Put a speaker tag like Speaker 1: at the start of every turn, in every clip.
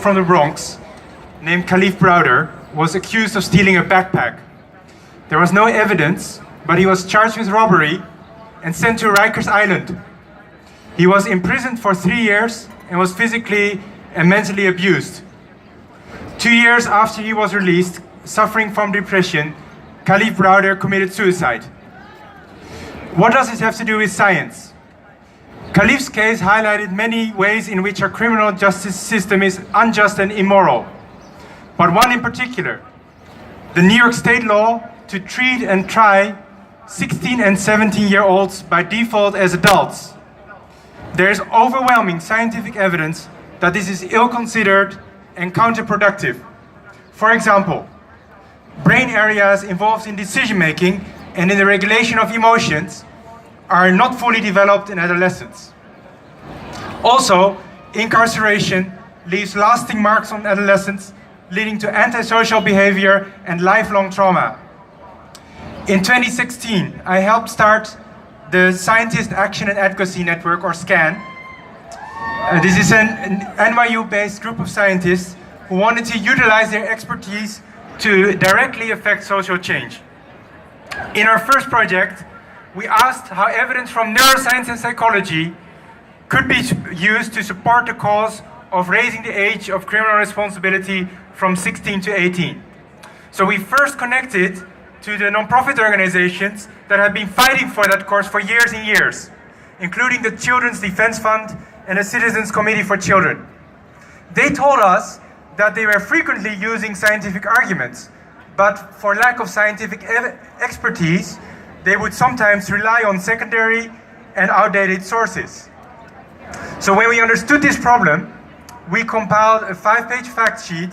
Speaker 1: from the Bronx, named Khalif Browder, was accused of stealing a backpack. There was no evidence, but he was charged with robbery and sent to Rikers Island. He was imprisoned for 3 years and was physically and mentally abused. 2 years after he was released, suffering from depression, Khalif Browder committed suicide. What does this have to do with science? Khalif's case highlighted many ways in which our criminal justice system is unjust and immoral. But one in particular, the New York State law to treat and try 16 and 17-year-olds by default as adults. There is overwhelming scientific evidence that this is ill-considered and counterproductive. For example, brain areas involved in decision-making and in the regulation of emotions are not fully developed in adolescence. Also, incarceration leaves lasting marks on adolescents, leading to antisocial behavior and lifelong trauma. In 2016, I helped start the Scientist Action and Advocacy Network, or SCAN. This is an NYU-based group of scientists who wanted to utilize their expertise to directly affect social change. In our first project, we asked how evidence from neuroscience and psychology could be used to support the cause of raising the age of criminal responsibility from 16 to 18. So we first connected to the non-profit organizations that have been fighting for that cause for years and years, including the Children's Defense Fund and the Citizens Committee for Children. They told us that they were frequently using scientific arguments, but for lack of scientific expertise, they would sometimes rely on secondary and outdated sources. So when we understood this problem, we compiled a 5-page fact sheet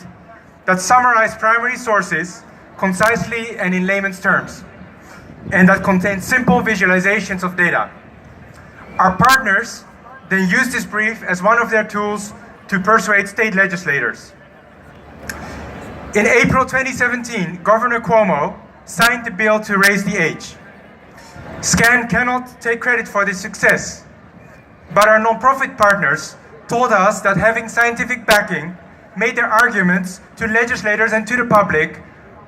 Speaker 1: that summarized primary sources concisely and in layman's terms, and that contained simple visualizations of data. Our partners then used this brief as one of their tools to persuade state legislators. In April 2017, Governor Cuomo signed the bill to raise the age. SCAN cannot take credit for this success, but our nonprofit partners told us that having scientific backing made their arguments to legislators and to the public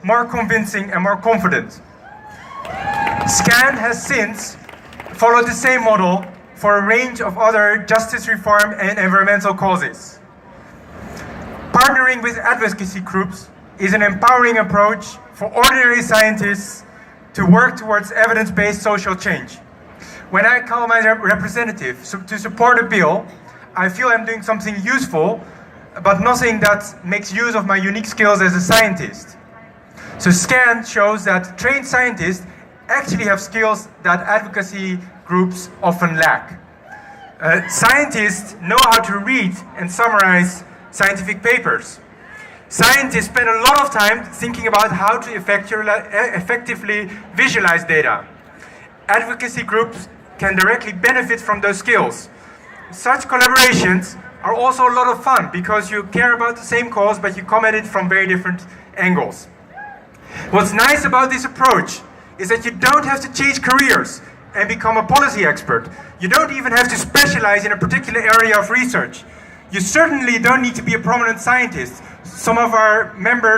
Speaker 1: more convincing and more confident. SCAN has since followed the same model for a range of other justice reform and environmental causes. Partnering with advocacy groups is an empowering approach for ordinary scientists to work towards evidence-based social change. When I call my representative to support a bill, I feel I'm doing something useful, but nothing that makes use of my unique skills as a scientist. So SCAN shows that trained scientists actually have skills that advocacy groups often lack. Scientists know how to read and summarize scientific papers. Scientists spend a lot of time thinking about how to effectively visualize data. Advocacy groups can directly benefit from those skills. Such collaborations are also a lot of fun because you care about the same cause, but you come at it from very different angles. What's nice about this approach is that you don't have to change careers and become a policy expert. You don't even have to specialize in a particular area of research. You certainly don't need to be a prominent scientist. Some of our members